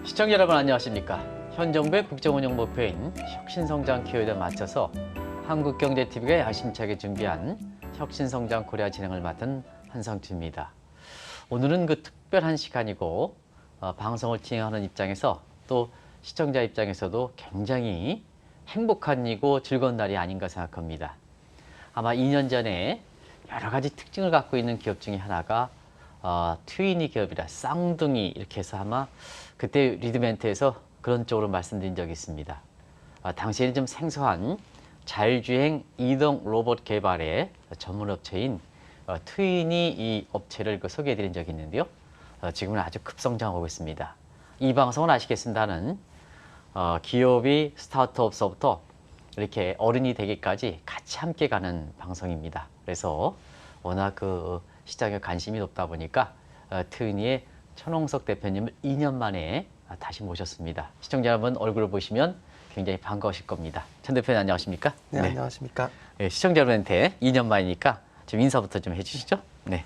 시청자 여러분 안녕하십니까? 현 정부의 국정운영 목표인 혁신성장 키워드에 맞춰서 한국경제TV가 야심차게 준비한 혁신성장 코리아 진행을 맡은 한상주입니다. 오늘은 그 특별한 시간이고 방송을 진행하는 입장에서 또 시청자 입장에서도 굉장히 행복한이고 즐거운 날이 아닌가 생각합니다. 아마 2년 전에 여러 가지 특징을 갖고 있는 기업 중에 하나가 트위니 기업이라 쌍둥이 이렇게 해서 아마 그때 리드멘트에서 그런 쪽으로 말씀드린 적이 있습니다. 당시에는 좀 생소한 자율주행 이동 로봇 개발의 전문 업체인 트위니 이 업체를 소개해 드린 적이 있는데요. 지금은 아주 급성장하고 있습니다. 이 방송은 아시겠습니다는 기업이 스타트업서부터 이렇게 어른이 되기까지 같이 함께 가는 방송입니다. 그래서 워낙 그 시장에 관심이 높다 보니까 트위니의 천홍석 대표님을 2년 만에 다시 모셨습니다. 시청자 여러분 얼굴을 보시면 굉장히 반가우실 겁니다. 천 대표님 안녕하십니까? 네, 안녕하십니까? 네, 시청자 여러분한테 2년 만이니까 좀 인사부터 좀 해주시죠. 네.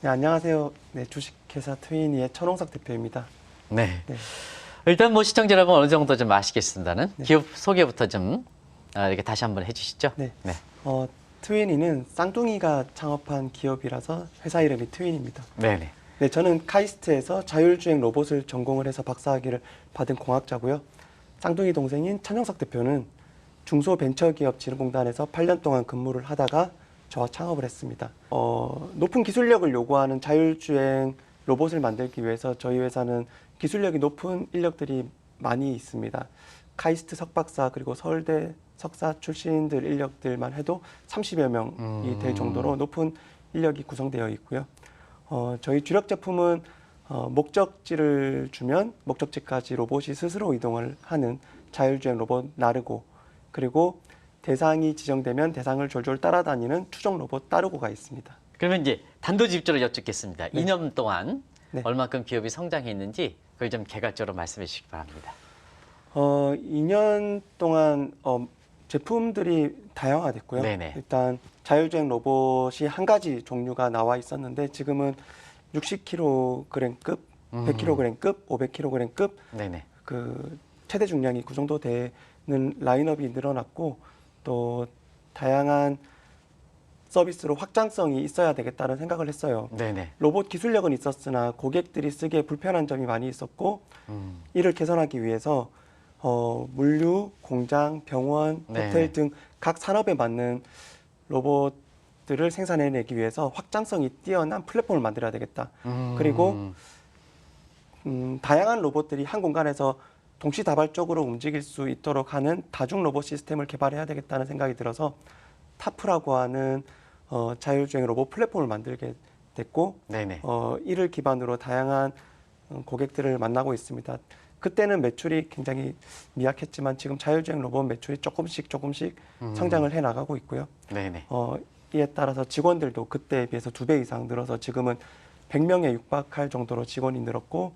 네, 안녕하세요. 네, 주식회사 트위니의 천홍석 대표입니다. 네. 네. 일단 뭐 시청자 여러분 어느 정도 좀 아시겠습니다는 네. 기업 소개부터 좀 이렇게 다시 한번 해주시죠. 네. 네. 트위니는 쌍둥이가 창업한 기업이라서 회사 이름이 트윈입니다. 네네. 네, 저는 카이스트에서 자율주행 로봇을 전공을 해서 박사학위를 받은 공학자고요. 쌍둥이 동생인 천홍석 대표는 중소벤처기업진흥공단에서 8년 동안 근무를 하다가 저와 창업을 했습니다. 높은 기술력을 요구하는 자율주행 로봇을 만들기 위해서 저희 회사는 기술력이 높은 인력들이 많이 있습니다. 카이스트 석박사 그리고 서울대 석사 출신들 인력들만 해도 30여 명이 될 정도로 높은 인력이 구성되어 있고요. 저희 주력 제품은 목적지를 주면 목적지까지 로봇이 스스로 이동을 하는 자율주행 로봇 나르고, 그리고 대상이 지정되면 대상을 졸졸 따라다니는 추종 로봇 따르고가 있습니다. 그러면 이제 단도직입적으로 여쭙겠습니다. 네. 2년 동안 네. 얼마큼 기업이 성장했는지 그걸 좀 개괄적으로 말씀해 주시기 바랍니다. 2년 동안 제품들이 다양화됐고요. 네네. 일단 자율주행 로봇이 한 가지 종류가 나와 있었는데 지금은 60kg급, 100kg급, 500kg급 네네. 그 최대 중량이 그 정도 되는 라인업이 늘어났고, 또 다양한 서비스로 확장성이 있어야 되겠다는 생각을 했어요. 네네. 로봇 기술력은 있었으나 고객들이 쓰기에 불편한 점이 많이 있었고, 이를 개선하기 위해서 물류, 공장, 병원, 네. 호텔 등 각 산업에 맞는 로봇들을 생산해내기 위해서 확장성이 뛰어난 플랫폼을 만들어야 되겠다. 그리고 다양한 로봇들이 한 공간에서 동시다발적으로 움직일 수 있도록 하는 다중 로봇 시스템을 개발해야 되겠다는 생각이 들어서 타프라고 하는 자율주행 로봇 플랫폼을 만들게 됐고, 네네. 이를 기반으로 다양한 고객들을 만나고 있습니다. 그때는 매출이 굉장히 미약했지만 지금 자율주행 로봇 매출이 조금씩 성장을 해 나가고 있고요. 네네. 이에 따라서 직원들도 그때에 비해서 2배 이상 늘어서 지금은 100명에 육박할 정도로 직원이 늘었고,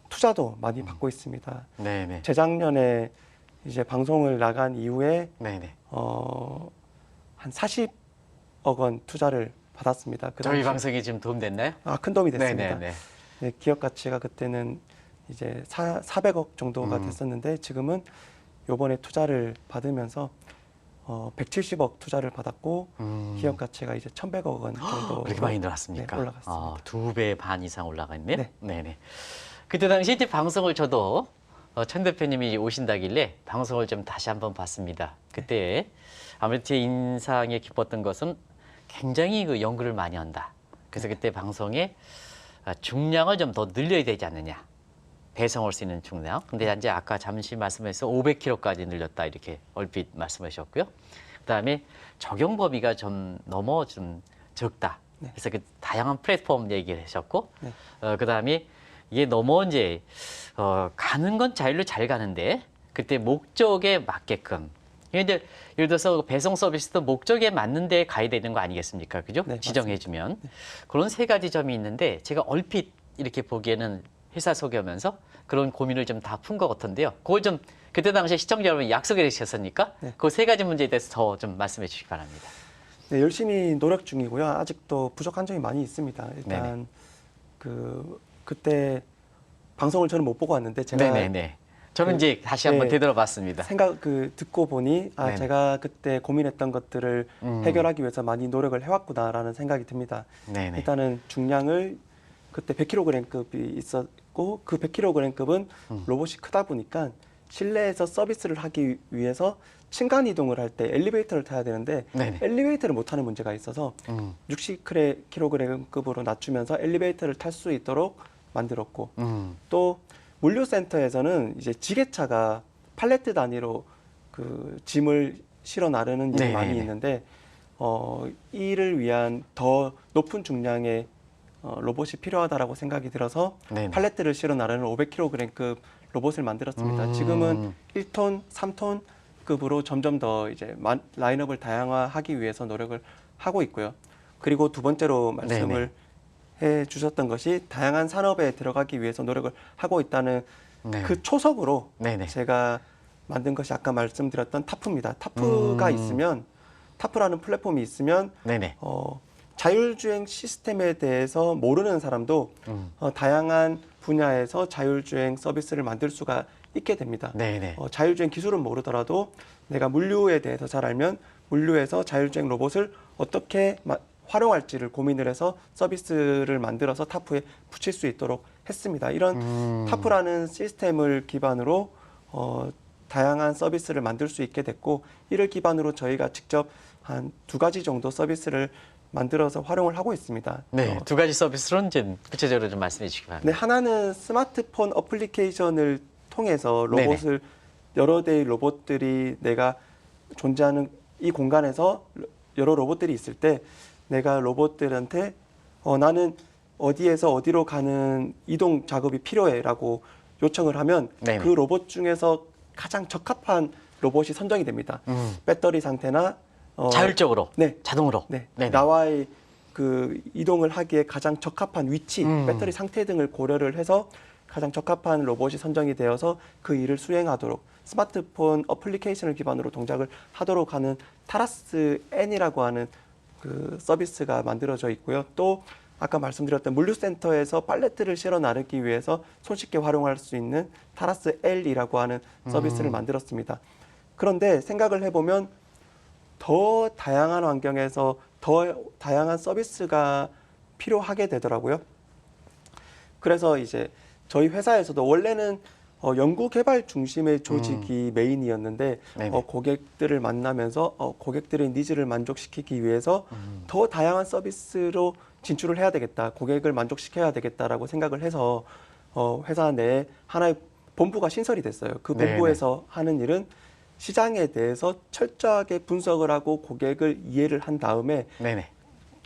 투자도 많이 받고 있습니다. 네네. 재작년에 이제 방송을 나간 이후에 네네. 한 40억 원 투자를 받았습니다. 그 저희 당시- 방송이 좀 도움됐나요? 큰 도움이 됐습니다. 네네네. 네, 기업 가치가 그때는 이제 400억 정도가 됐었는데 지금은 요번에 투자를 받으면서 170억 투자를 받았고 기업 가치가 이제 1,100억 원 정도 그렇게 많이 늘었습니까? 네, 올라갔습니다. 2배 반 이상 올라갔네요. 네. 네네. 그때 당시 이제 방송을 저도 천 대표님이 오신다길래 방송을 좀 다시 한번 봤습니다. 그때 아무래도 제 인상에 깊었던 것은 굉장히 그 연구를 많이 한다. 그래서 그때 방송에 중량을 좀 더 늘려야 되지 않느냐. 배송할 수 있는 중량. 근데 이제 아까 잠시 말씀해서 500kg까지 늘렸다 이렇게 얼핏 말씀하셨고요. 그다음에 적용 범위가 좀 너무 좀 적다. 네. 그래서 그 다양한 플랫폼 얘기를 하셨고, 네. 그다음에 이게 너무 이제 가는 건 자율로 잘 가는데 그때 목적에 맞게끔. 이제 예를 들어서 배송 서비스도 목적에 맞는 데 가야 되는 거 아니겠습니까? 그죠? 네, 지정해주면. 그런 세 가지 점이 있는데 제가 얼핏 이렇게 보기에는 회사 소개하면서 그런 고민을 좀 다 푼 것 같은데요. 그걸 좀 그때 당시에 시청자 여러분 약속해 주셨으니까 네. 그 세 가지 문제에 대해서 더 좀 말씀해 주시기 바랍니다. 네, 열심히 노력 중이고요. 아직도 부족한 점이 많이 있습니다. 일단 그때 방송을 저는 못 보고 왔는데 제가 네네네. 저는 이제 다시 한번 네. 되돌아봤습니다. 듣고 보니 네네. 제가 그때 고민했던 것들을 해결하기 위해서 많이 노력을 해왔구나라는 생각이 듭니다. 네네. 일단은 중량을 그때 100kg급이 있었고 그 100kg급은 로봇이 크다 보니까 실내에서 서비스를 하기 위해서 층간 이동을 할 때 엘리베이터를 타야 되는데 네네. 엘리베이터를 못 타는 문제가 있어서 60kg급으로 낮추면서 엘리베이터를 탈 수 있도록 만들었고 또 물류센터에서는 이제 지게차가 팔레트 단위로 그 짐을 실어 나르는 일이 네네네. 많이 있는데 이를 위한 더 높은 중량의 로봇이 필요하다라고 생각이 들어서 네네. 팔레트를 실어 나르는 500kg급 로봇을 만들었습니다. 지금은 1톤, 3톤급으로 점점 더 이제 라인업을 다양화하기 위해서 노력을 하고 있고요. 그리고 두 번째로 말씀을 해 주셨던 것이 다양한 산업에 들어가기 위해서 노력을 하고 있다는 네. 그 초석으로 네네. 제가 만든 것이 아까 말씀드렸던 타프입니다. 타프가 있으면 타프라는 플랫폼이 있으면 네네. 자율주행 시스템에 대해서 모르는 사람도 다양한 분야에서 자율주행 서비스를 만들 수가 있게 됩니다. 네네. 자율주행 기술은 모르더라도 내가 물류에 대해서 잘 알면 물류에서 자율주행 로봇을 어떻게 활용할지를 고민을 해서 서비스를 만들어서 타프에 붙일 수 있도록 했습니다. 이런 타프라는 시스템을 기반으로 다양한 서비스를 만들 수 있게 됐고 이를 기반으로 저희가 직접 한 2가지 정도 서비스를 만들어서 활용을 하고 있습니다. 네, 두 가지 서비스로는 좀 구체적으로 좀 말씀해 주시기 바랍니다. 네, 하나는 스마트폰 어플리케이션을 통해서 로봇을 여러 대의 로봇들이 내가 존재하는 이 공간에서 여러 로봇들이 있을 때 내가 로봇들한테 나는 어디에서 어디로 가는 이동 작업이 필요해라고 요청을 하면 네네. 그 로봇 중에서 가장 적합한 로봇이 선정이 됩니다. 배터리 상태나 자율적으로, 네. 자동으로. 네, 네네. 나와의 그 이동을 하기에 가장 적합한 위치, 배터리 상태 등을 고려를 해서 가장 적합한 로봇이 선정이 되어서 그 일을 수행하도록 스마트폰 어플리케이션을 기반으로 동작을 하도록 하는 타라스 N이라고 하는 그 서비스가 만들어져 있고요. 또 아까 말씀드렸던 물류센터에서 팔레트를 실어 나르기 위해서 손쉽게 활용할 수 있는 타라스 L이라고 하는 서비스를 만들었습니다. 그런데 생각을 해보면 더 다양한 환경에서 더 다양한 서비스가 필요하게 되더라고요. 그래서 이제 저희 회사에서도 원래는 연구 개발 중심의 조직이 메인이었는데 고객들을 만나면서 고객들의 니즈를 만족시키기 위해서 더 다양한 서비스로 진출을 해야 되겠다, 고객을 만족시켜야 되겠다라고 생각을 해서 회사 내에 하나의 본부가 신설이 됐어요. 그 본부에서 하는 일은 시장에 대해서 철저하게 분석을 하고 고객을 이해를 한 다음에 네네.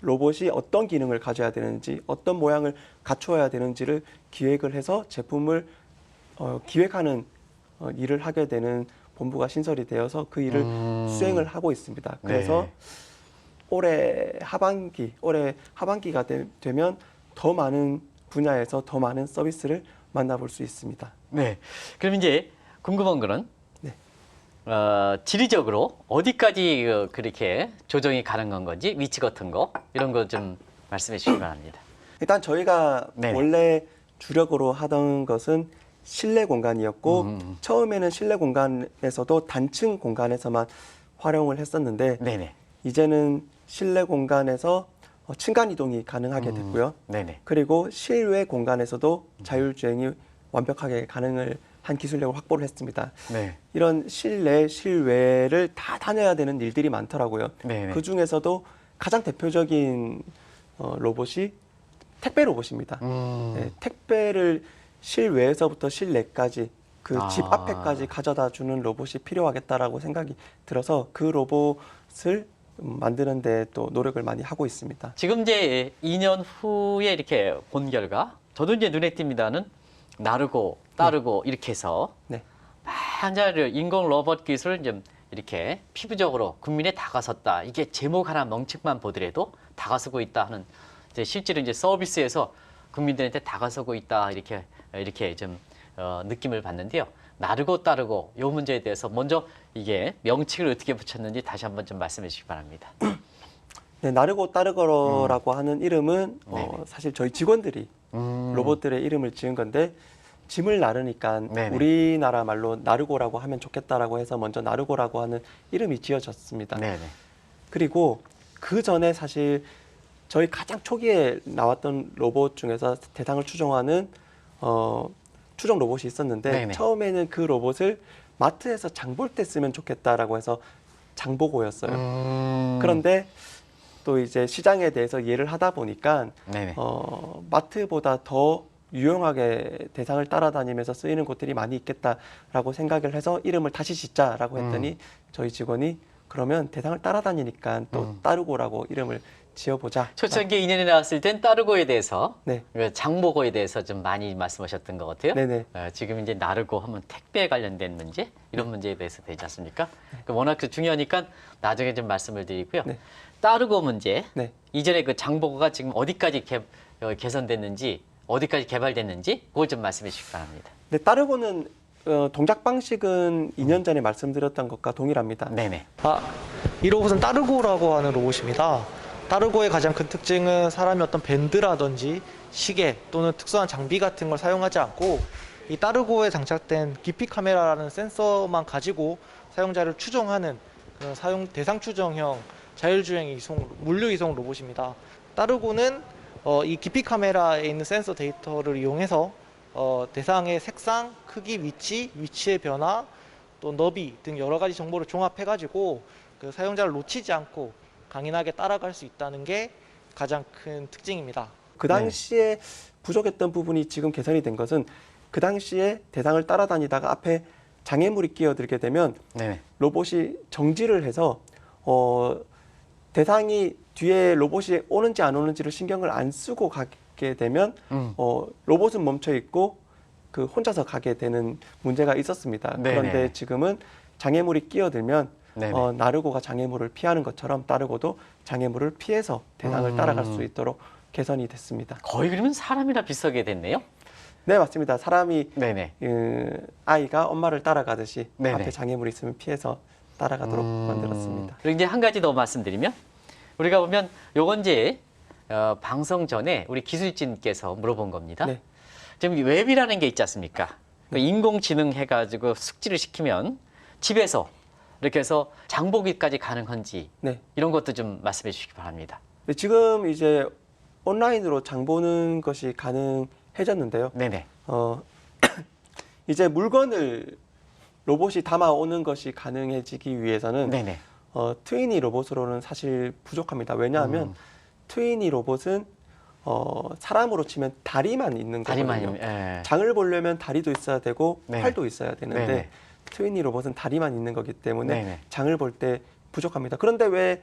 로봇이 어떤 기능을 가져야 되는지, 어떤 모양을 갖추어야 되는지를 기획을 해서 제품을 기획하는 일을 하게 되는 본부가 신설이 되어서 그 일을 수행을 하고 있습니다. 그래서 네. 올해 하반기가 되면 더 많은 분야에서 더 많은 서비스를 만나볼 수 있습니다. 네. 그럼 이제 궁금한 거는 네. 지리적으로 어디까지 그렇게 조정이 가능한 건지 위치 같은 거 이런 거 좀 말씀해 주시기 바랍니다. 일단 저희가 네네. 원래 주력으로 하던 것은 실내 공간이었고 처음에는 실내 공간에서도 단층 공간에서만 활용을 했었는데 네네. 이제는 실내 공간에서 층간 이동이 가능하게 됐고요. 네네. 그리고 실외 공간에서도 자율주행이 완벽하게 가능을 한 기술력을 확보를 했습니다. 네. 이런 실내, 실외를 다 다녀야 되는 일들이 많더라고요. 네네. 그 중에서도 가장 대표적인 로봇이 택배 로봇입니다. 네, 택배를 실외에서부터 실내까지 그 집 앞에까지 가져다 주는 로봇이 필요하겠다라고 생각이 들어서 그 로봇을 만드는 데 또 노력을 많이 하고 있습니다. 지금 이제 2년 후에 이렇게 본 결과 저도 이제 눈에 띕니다는 나르고 따르고 이렇게 해서 네. 한자를 인공 로봇 기술을 좀 이렇게 피부적으로 국민에 다가섰다. 이게 제목 하나 명칭만 보더라도 다가서고 있다 하는 이제 실제로 이제 서비스에서 국민들한테 다가서고 있다 이렇게 좀 느낌을 받는데요. 나르고 따르고 이 문제에 대해서 먼저 이게 명칭을 어떻게 붙였는지 다시 한번 좀 말씀해 주시기 바랍니다. 네, 나르고 따르고라고 하는 이름은 사실 저희 직원들이 로봇들의 이름을 지은 건데 짐을 나르니까 네네. 우리나라 말로 나르고라고 하면 좋겠다라고 해서 먼저 나르고라고 하는 이름이 지어졌습니다. 네네. 그리고 그 전에 사실 저희 가장 초기에 나왔던 로봇 중에서 대상을 추종하는 추종 로봇이 있었는데 네네. 처음에는 그 로봇을 마트에서 장 볼 때 쓰면 좋겠다라고 해서 장보고였어요. 그런데 또 이제 시장에 대해서 이해를 하다 보니까 네네. 마트보다 더 유용하게 대상을 따라다니면서 쓰이는 곳들이 많이 있겠다라고 생각을 해서 이름을 다시 짓자라고 했더니 저희 직원이 그러면 대상을 따라다니니까 또 따르고라고 이름을 지어보자. 초창기 2년에 나왔을 땐 따르고에 대해서 네, 장보고에 대해서 좀 많이 말씀하셨던 것 같아요. 네네. 지금 이제 나르고 하면 택배에 관련된 문제 이런 문제에 대해서 되지 않습니까? 워낙 중요하니까 나중에 좀 말씀을 드리고요. 네. 따르고 문제 네. 이전에 그 장보고가 지금 어디까지 개선됐는지 어디까지 개발됐는지 그걸 좀 말씀해 주시기 바랍니다. 네, 따르고는 동작 방식은 2년 전에 말씀드렸던 것과 동일합니다. 네네. 이 로봇은 따르고라고 하는 로봇입니다. 따르고의 가장 큰 특징은 사람이 어떤 밴드라든지 시계 또는 특수한 장비 같은 걸 사용하지 않고 이 따르고에 장착된 깊이 카메라라는 센서만 가지고 사용자를 추종하는 그런 대상 추정형 자율주행 물류 이송 로봇입니다. 따르고는 이 깊이 카메라에 있는 센서 데이터를 이용해서 대상의 색상, 크기, 위치의 변화, 또 너비 등 여러 가지 정보를 종합해가지고 그 사용자를 놓치지 않고 강인하게 따라갈 수 있다는 게 가장 큰 특징입니다. 그 당시에 부족했던 부분이 지금 개선이 된 것은 그 당시에 대상을 따라다니다가 앞에 장애물이 끼어들게 되면 네네. 로봇이 정지를 해서 대상이 뒤에 로봇이 오는지 안 오는지를 신경을 안 쓰고 가게 되면 로봇은 멈춰 있고 그 혼자서 가게 되는 문제가 있었습니다. 네네. 그런데 지금은 장애물이 끼어들면 네네. 나르고가 장애물을 피하는 것처럼 따르고도 장애물을 피해서 대상을 따라갈 수 있도록 개선이 됐습니다. 거의 그러면 사람이랑 비슷하게 됐네요. 네, 맞습니다. 사람이 네네. 아이가 엄마를 따라가듯이 네네. 앞에 장애물이 있으면 피해서 따라가도록 만들었습니다. 그리고 이제 한 가지 더 말씀드리면 우리가 보면 요건 이제 방송 전에 우리 기술진께서 물어본 겁니다. 네. 지금 웹이라는 게 있지 않습니까? 인공지능 해가지고 숙지를 시키면 집에서 이렇게 해서 장보기까지 가능한지 네. 이런 것도 좀 말씀해 주시기 바랍니다. 네, 지금 이제 온라인으로 장 보는 것이 가능해졌는데요. 네네. 이제 물건을 로봇이 담아오는 것이 가능해지기 위해서는 네네. 트위니 로봇으로는 사실 부족합니다. 왜냐하면 트위니 로봇은 사람으로 치면 다리만 있는 거거든요. 다리만요. 장을 보려면 다리도 있어야 되고 네. 팔도 있어야 되는데 네네. 트위니 로봇은 다리만 있는 거기 때문에 네네. 장을 볼 때 부족합니다. 그런데 왜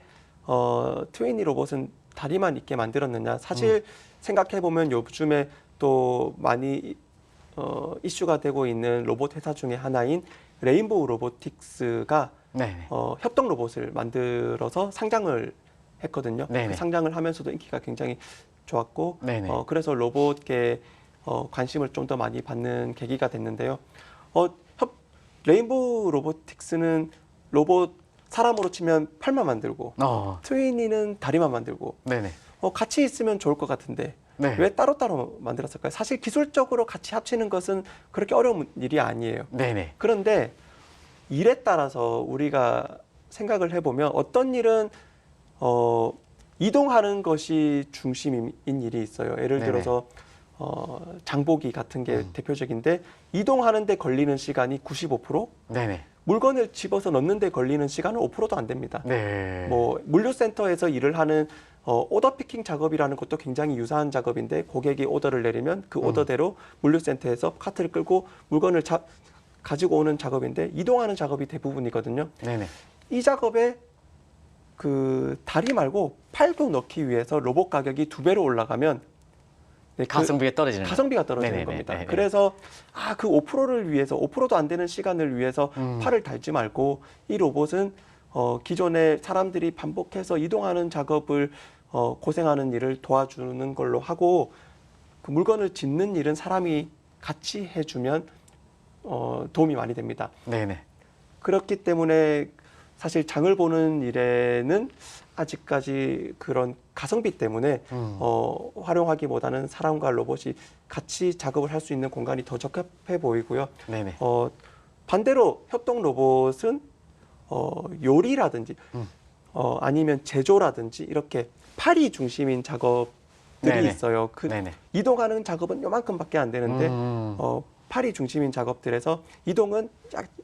트위니 로봇은 다리만 있게 만들었느냐? 사실 생각해 보면 요즘에 또 많이 이슈가 되고 있는 로봇 회사 중에 하나인 레인보우 로보틱스가 네네. 협동 로봇을 만들어서 상장을 했거든요. 네네. 그 상장을 하면서도 인기가 굉장히 좋았고 네네. 그래서 로봇계 관심을 좀 더 많이 받는 계기가 됐는데요. 레인보우 로보틱스는 로봇 사람으로 치면 팔만 만들고 트위니는 다리만 만들고 네네. 같이 있으면 좋을 것 같은데 네. 왜 따로따로 만들었을까요? 사실 기술적으로 같이 합치는 것은 그렇게 어려운 일이 아니에요. 네네. 그런데 일에 따라서 우리가 생각을 해보면 어떤 일은 이동하는 것이 중심인 일이 있어요. 예를 네네. 들어서 장보기 같은 게 대표적인데 이동하는 데 걸리는 시간이 95%, 네네. 물건을 집어서 넣는 데 걸리는 시간은 5%도 안 됩니다. 네. 뭐 물류센터에서 일을 하는 오더 피킹 작업이라는 것도 굉장히 유사한 작업인데 고객이 오더를 내리면 그 오더대로 물류센터에서 카트를 끌고 물건을 가지고 오는 작업인데 이동하는 작업이 대부분이거든요. 네네. 이 작업에 그 다리 말고 팔도 넣기 위해서 로봇 가격이 2배로 올라가면 가성비가 떨어지는 가성비가 떨어지는 네네네. 겁니다. 네네. 그래서 그 5%를 위해서 5%도 안 되는 시간을 위해서 팔을 달지 말고 이 로봇은 기존에 사람들이 반복해서 이동하는 작업을 고생하는 일을 도와주는 걸로 하고 그 물건을 짚는 일은 사람이 같이 해주면 도움이 많이 됩니다. 네네. 그렇기 때문에 사실 장을 보는 일에는 아직까지 그런 가성비 때문에 활용하기보다는 사람과 로봇이 같이 작업을 할 수 있는 공간이 더 적합해 보이고요. 네네. 반대로 협동 로봇은 요리라든지 아니면 제조라든지 이렇게 팔이 중심인 작업들이 네네. 있어요. 그 네네. 이동하는 작업은 요만큼밖에 안 되는데 팔이 중심인 작업들에서 이동은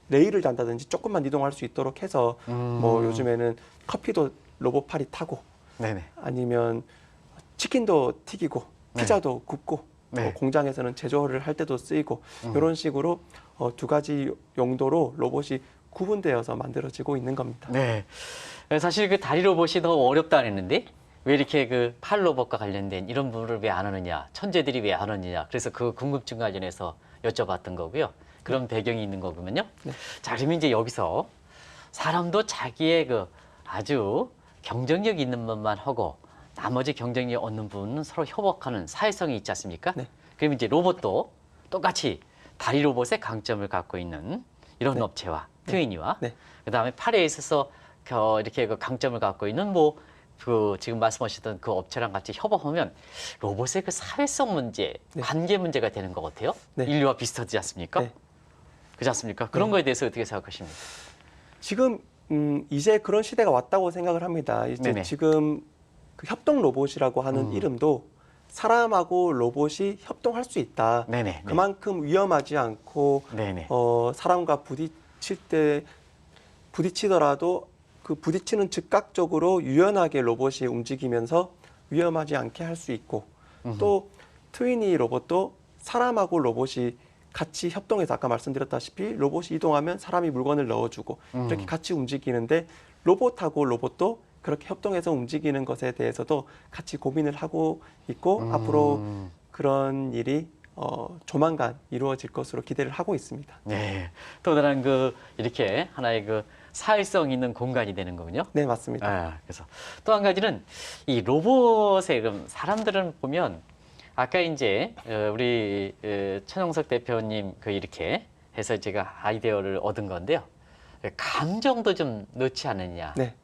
레일을 단다든지 조금만 이동할 수 있도록 해서 뭐 요즘에는 커피도 로봇 팔이 타고 네네. 아니면 치킨도 튀기고 네. 피자도 굽고 네. 공장에서는 제조를 할 때도 쓰이고 이런 식으로 두 가지 용도로 로봇이 구분되어서 만들어지고 있는 겁니다. 네. 사실 그 다리 로봇이 더 어렵다 했는데 왜 이렇게 그 팔 로봇과 관련된 이런 부분을 왜 안 하느냐, 천재들이 왜 안 하느냐. 그래서 그 궁금증 관련해서 여쭤봤던 거고요. 그런 배경이 있는 거군요. 네. 자, 그러면 이제 여기서 사람도 자기의 그 아주 경쟁력 있는 것만 하고 나머지 경쟁력 없는 부분은 서로 협업하는 사회성이 있지 않습니까? 네. 그럼 이제 로봇도 똑같이 다리 로봇의 강점을 갖고 있는 이런 네. 업체와 트위니와 네. 그다음에 팔에 있어서 이렇게 그 강점을 갖고 있는 뭐 그 지금 말씀하셨던 그 업체랑 같이 협업하면 로봇의 그 사회성 문제, 네. 관계 문제가 되는 것 같아요. 네. 인류와 비슷하지 않습니까? 네. 그렇지 않습니까? 그런 네. 거에 대해서 어떻게 생각하십니까? 지금 이제 그런 시대가 왔다고 생각을 합니다. 이제 네네. 지금 그 협동 로봇이라고 하는 이름도 사람하고 로봇이 협동할 수 있다. 네네. 그만큼 위험하지 않고 네네. 사람과 부딪히더라도 그 부딪히는 즉각적으로 유연하게 로봇이 움직이면서 위험하지 않게 할 수 있고 또 트위니 로봇도 사람하고 로봇이 같이 협동해서 아까 말씀드렸다시피 로봇이 이동하면 사람이 물건을 넣어주고 이렇게 같이 움직이는데 로봇하고 로봇도 그렇게 협동해서 움직이는 것에 대해서도 같이 고민을 하고 있고 앞으로 그런 일이 조만간 이루어질 것으로 기대를 하고 있습니다. 네. 또 다른 그 이렇게 하나의 그 사회성 있는 공간이 되는 거군요. 네, 맞습니다. 아, 그래서 또 한 가지는 이 로봇의 그럼 사람들은 보면 아까 이제 우리 천영석 대표님 그 이렇게 해서 제가 아이디어를 얻은 건데요. 감정도 좀 넣지 않느냐. 네.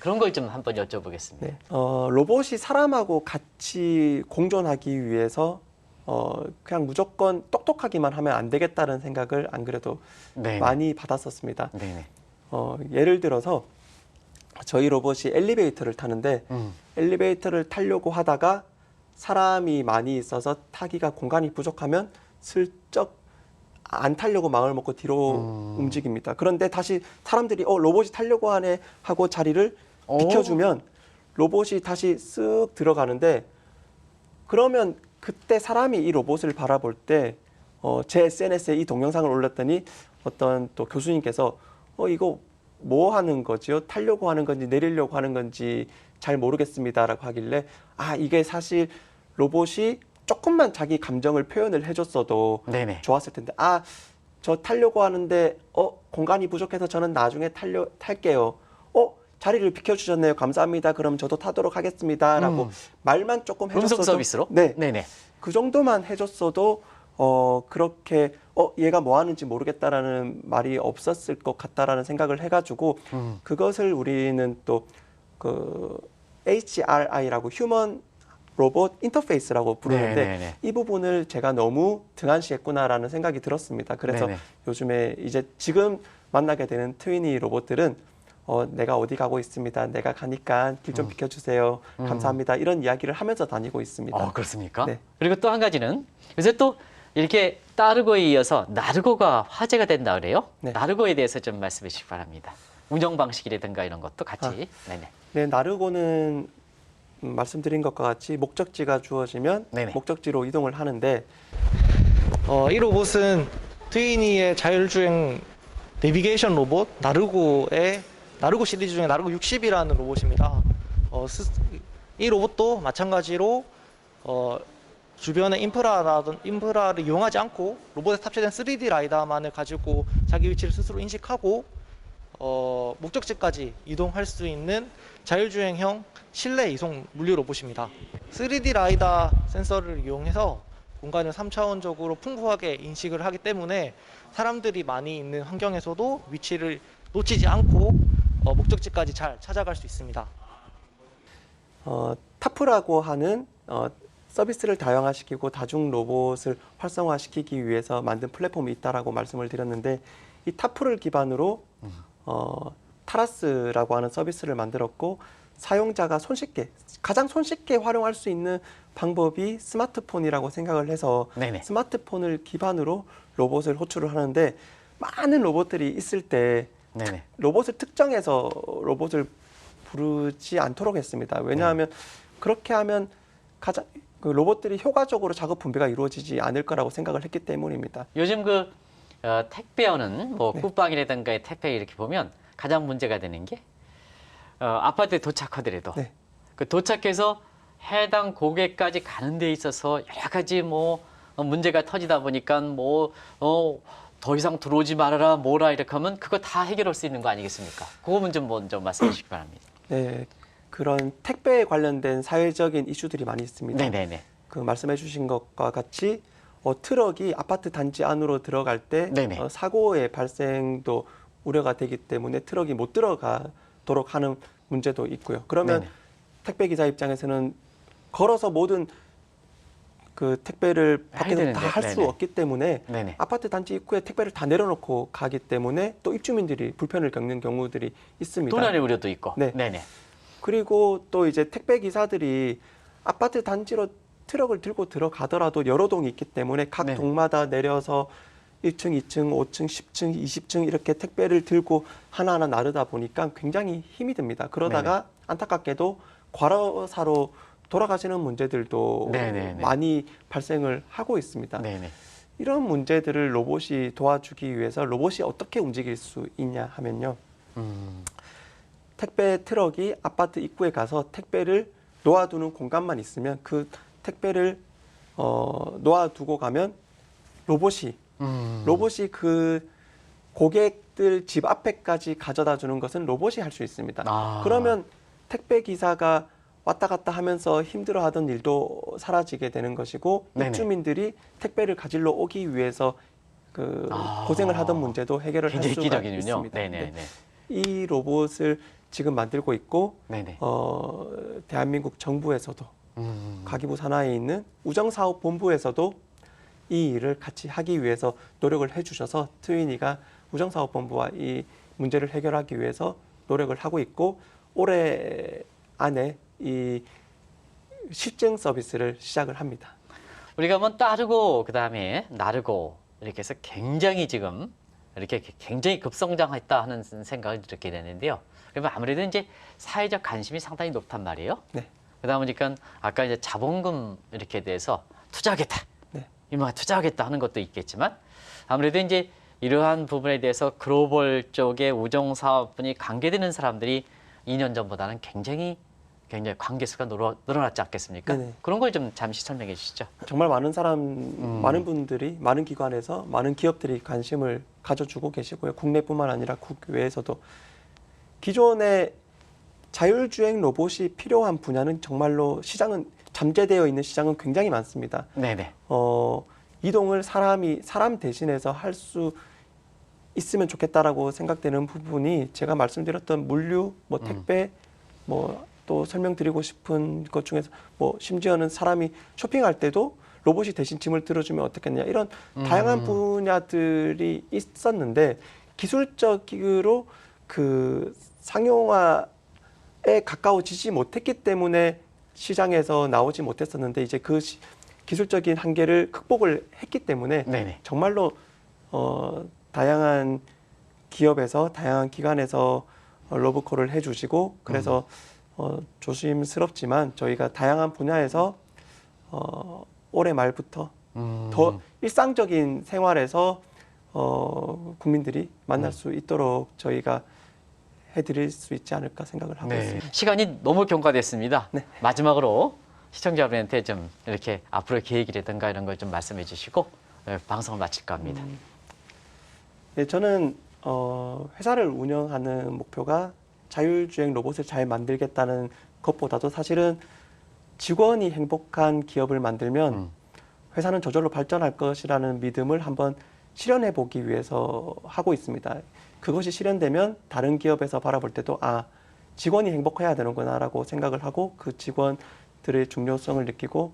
그런 걸 좀 한번 여쭤보겠습니다. 네. 로봇이 사람하고 같이 공존하기 위해서 그냥 무조건 똑똑하기만 하면 안 되겠다는 생각을 안 그래도 네네. 많이 받았었습니다. 네네. 예를 들어서 저희 로봇이 엘리베이터를 타는데 엘리베이터를 타려고 하다가 사람이 많이 있어서 타기가 공간이 부족하면 슬쩍 안 타려고 마음을 먹고 뒤로 움직입니다. 그런데 다시 사람들이 로봇이 타려고 하네 하고 자리를 비켜주면 로봇이 다시 쓱 들어가는데 그러면 그때 사람이 이 로봇을 바라볼 때 제 SNS에 이 동영상을 올렸더니 어떤 또 교수님께서 이거 뭐 하는 거지요? 타려고 하는 건지 내리려고 하는 건지 잘 모르겠습니다라고 하길래 이게 사실 로봇이 조금만 자기 감정을 표현을 해줬어도 네네. 좋았을 텐데 저 타려고 하는데 공간이 부족해서 저는 나중에 탈게요. 자리를 비켜주셨네요. 감사합니다. 그럼 저도 타도록 하겠습니다라고 말만 조금 해줬어도 음성 서비스로? 네, 네네. 그 정도만 해줬어도 그렇게 얘가 뭐 하는지 모르겠다라는 말이 없었을 것 같다라는 생각을 해가지고 그것을 우리는 또 그 HRI라고 휴먼 로봇 인터페이스라고 부르는데 네네네. 이 부분을 제가 너무 등한시했구나라는 생각이 들었습니다. 그래서 네네. 요즘에 이제 지금 만나게 되는 트위니 로봇들은 내가 어디 가고 있습니다. 내가 가니까 길 좀 비켜주세요. 감사합니다. 이런 이야기를 하면서 다니고 있습니다. 그렇습니까? 네. 그리고 또 한 가지는 요새 또 이렇게 따르고에 이어서 나르고가 화제가 된다 그래요? 네. 나르고에 대해서 좀 말씀해 주시기 바랍니다. 운영 방식이라든가 이런 것도 같이. 네네. 네, 나르고는 말씀드린 것과 같이 목적지가 주어지면 네네. 목적지로 이동을 하는데 이 로봇은 트위니의 자율주행 내비게이션 로봇 나르고 시리즈 중에 나르고 60이라는 로봇입니다. 이 로봇도 마찬가지로 주변의 인프라를 이용하지 않고 로봇에 탑재된 3D 라이다만을 가지고 자기 위치를 스스로 인식하고 목적지까지 이동할 수 있는 자율주행형 실내 이송 물류 로봇입니다. 3D 라이다 센서를 이용해서 공간을 3차원적으로 풍부하게 인식을 하기 때문에 사람들이 많이 있는 환경에서도 위치를 놓치지 않고 목적지까지 잘 찾아갈 수 있습니다. 타프라고 하는 서비스를 다양화시키고 다중 로봇을 활성화시키기 위해서 만든 플랫폼이 있다라고 말씀을 드렸는데 이 타프를 기반으로 타라스라고 하는 서비스를 만들었고 사용자가 가장 손쉽게 활용할 수 있는 방법이 스마트폰이라고 생각을 해서 네네. 스마트폰을 기반으로 로봇을 호출을 하는데 많은 로봇들이 있을 때 네네. 로봇을 특정해서 로봇을 부르지 않도록 했습니다. 왜냐하면 그렇게 하면 가장 그 로봇들이 효과적으로 작업 분배가 이루어지지 않을 거라고 생각을 했기 때문입니다. 요즘 택배어는 뭐 네. 쿠팡이라든가 택배 이렇게 보면 가장 문제가 되는 게 아파트에 도착하더라도 네. 그 도착해서 해당 고객까지 가는 데 있어서 여러 가지 뭐 문제가 터지다 보니까 더 이상 들어오지 말아라 뭐라 이렇게 하면 그거 다 해결할 수 있는 거 아니겠습니까? 그거 먼저 말씀해 주시기 바랍니다. 네, 그런 택배에 관련된 사회적인 이슈들이 많이 있습니다. 네네네. 그 말씀해 주신 것과 같이 트럭이 아파트 단지 안으로 들어갈 때 네네. 사고의 발생도 우려가 되기 때문에 트럭이 못 들어가도록 하는 문제도 있고요. 그러면 네네. 택배 기사 입장에서는 걸어서 모든 그 택배를 밖에서 되는데. 다 할 수 네네. 없기 때문에 네네. 아파트 단지 입구에 택배를 다 내려놓고 가기 때문에 또 입주민들이 불편을 겪는 경우들이 있습니다. 도난의 우려도 있고. 네. 네네. 그리고 또 이제 택배 기사들이 아파트 단지로 트럭을 들고 들어가더라도 여러 동이 있기 때문에 각 네네. 동마다 내려서 1층, 2층, 5층, 10층, 20층 이렇게 택배를 들고 하나하나 나르다 보니까 굉장히 힘이 듭니다. 그러다가 안타깝게도 과로사로 돌아가시는 문제들도 네네네. 많이 발생을 하고 있습니다. 네네. 이런 문제들을 로봇이 도와주기 위해서 로봇이 어떻게 움직일 수 있냐 하면요. 택배 트럭이 아파트 입구에 가서 택배를 놓아두는 공간만 있으면 그 택배를 놓아두고 가면 로봇이 그 고객들 집 앞에까지 가져다 주는 것은 로봇이 할 수 있습니다. 아. 그러면 택배 기사가 왔다 갔다 하면서 힘들어하던 일도 사라지게 되는 것이고 네네. 입주민들이 택배를 가지러 오기 위해서 고생을 하던 문제도 해결을 할 굉장히 수가 획기적이군요. 있습니다. 네네네. 네. 이 로봇을 지금 만들고 있고 네네. 대한민국 정부에서도 가기부 산하에 있는 우정사업본부에서도 이 일을 같이 하기 위해서 노력을 해주셔서 트위니가 우정사업본부와 이 문제를 해결하기 위해서 노력을 하고 있고 올해 안에 이 실증 서비스를 시작을 합니다. 우리가 뭐 따르고 그다음에 나르고 이렇게 해서 굉장히 지금 이렇게 굉장히 급성장했다 하는 생각을 들게 되는데요. 그러면 아무래도 이제 사회적 관심이 상당히 높단 말이에요. 네. 그러다 보니까 아까 이제 자본금 이렇게 대해서 투자하겠다. 네. 이만 투자하겠다 하는 것도 있겠지만 아무래도 이제 이러한 부분에 대해서 글로벌 쪽의 우정 사업분이 관계되는 사람들이 2년 전보다는 굉장히 관계 수가 늘어났지 않겠습니까? 네네. 그런 걸 좀 잠시 설명해 주시죠. 정말 많은 분들이 많은 기관에서 많은 기업들이 관심을 가져주고 계시고요. 국내뿐만 아니라 국외에서도 기존의 자율주행 로봇이 필요한 분야는 정말로 시장은 잠재되어 있는 시장은 굉장히 많습니다. 네네. 이동을 사람 대신해서 할 수 있으면 좋겠다라고 생각되는 부분이 제가 말씀드렸던 물류, 뭐 택배, 뭐 또 설명드리고 싶은 것 중에서 뭐 심지어는 사람이 쇼핑할 때도 로봇이 대신 짐을 들어주면 어떻겠냐 이런 다양한 분야들이 있었는데 기술적으로 그 상용화에 가까워지지 못했기 때문에 시장에서 나오지 못했었는데 이제 그 기술적인 한계를 극복을 했기 때문에 네네. 정말로 다양한 기업에서 다양한 기관에서 로봇콜을 해주시고 그래서 조심스럽지만 저희가 다양한 분야에서 올해 말부터 더 일상적인 생활에서 국민들이 만날 수 있도록 저희가 해드릴 수 있지 않을까 생각을 하고 있습니다. 시간이 너무 경과됐습니다. 네. 마지막으로 시청자분한테 좀 이렇게 앞으로 계획이라든가 이런 걸 좀 말씀해 주시고 방송을 마칠까 합니다. 네, 저는 회사를 운영하는 목표가 자율주행 로봇을 잘 만들겠다는 것보다도 사실은 직원이 행복한 기업을 만들면 회사는 저절로 발전할 것이라는 믿음을 한번 실현해 보기 위해서 하고 있습니다. 그것이 실현되면 다른 기업에서 바라볼 때도 직원이 행복해야 되는구나라고 생각을 하고 그 직원들의 중요성을 느끼고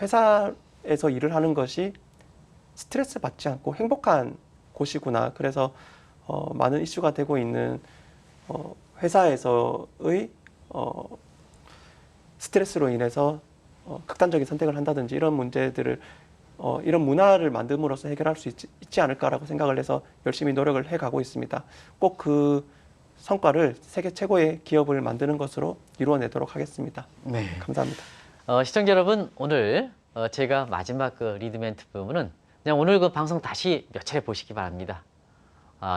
회사에서 일을 하는 것이 스트레스 받지 않고 행복한 곳이구나. 그래서 많은 이슈가 되고 있는 회사에서의 스트레스로 인해서 극단적인 선택을 한다든지 이런 문제들을 이런 문화를 만듦으로써 해결할 수 있지 않을까라고 생각을 해서 열심히 노력을 해가고 있습니다. 꼭 그 성과를 세계 최고의 기업을 만드는 것으로 이루어내도록 하겠습니다. 네. 감사합니다. 시청자 여러분, 오늘 제가 마지막 그 리드멘트 부분은 그냥 오늘 그 방송 다시 몇 차례 보시기 바랍니다.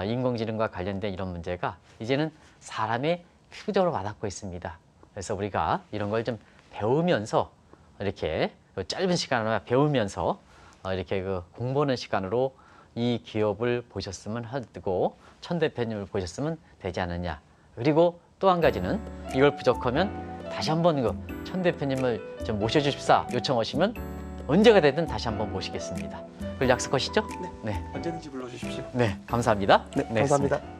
인공지능과 관련된 이런 문제가 이제는 사람의 피부적으로 와닿고 있습니다. 그래서 우리가 이런 걸 좀 배우면서 이렇게 짧은 시간을 배우면서 이렇게 그 공부하는 시간으로 이 기업을 보셨으면 하고 천 대표님을 보셨으면 되지 않느냐. 그리고 또 한 가지는 이걸 부족하면 다시 한번 그 천 대표님을 좀 모셔주십사 요청하시면 언제가 되든 다시 한번 모시겠습니다. 그걸 약속하시죠? 네. 네. 언제든지 불러주십시오. 네, 감사합니다. 네, 감사합니다.